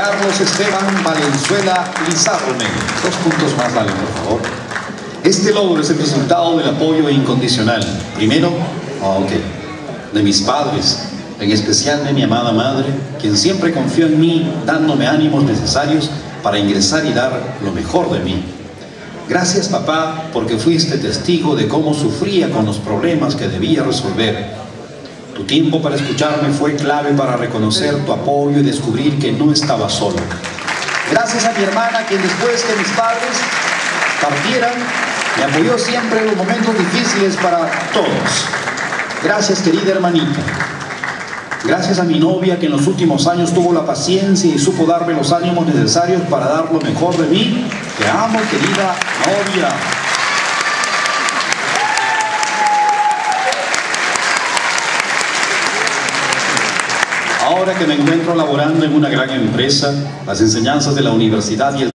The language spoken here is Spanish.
Carlos Esteban Valenzuela Lizarme. 2 puntos más, vale, por favor. Este logro es el resultado del apoyo incondicional. Primero, de mis padres, en especial de mi amada madre, quien siempre confió en mí, dándome ánimos necesarios para ingresar y dar lo mejor de mí. Gracias, papá, porque fuiste testigo de cómo sufría con los problemas que debía resolver. Tu tiempo para escucharme fue clave para reconocer tu apoyo y descubrir que no estaba solo. Gracias a mi hermana, quien después que mis padres partieran, me apoyó siempre en los momentos difíciles para todos. Gracias, querida hermanita. Gracias a mi novia, que en los últimos años tuvo la paciencia y supo darme los ánimos necesarios para dar lo mejor de mí. Te amo, querida novia. Ahora que me encuentro laborando en una gran empresa, las enseñanzas de la universidad y el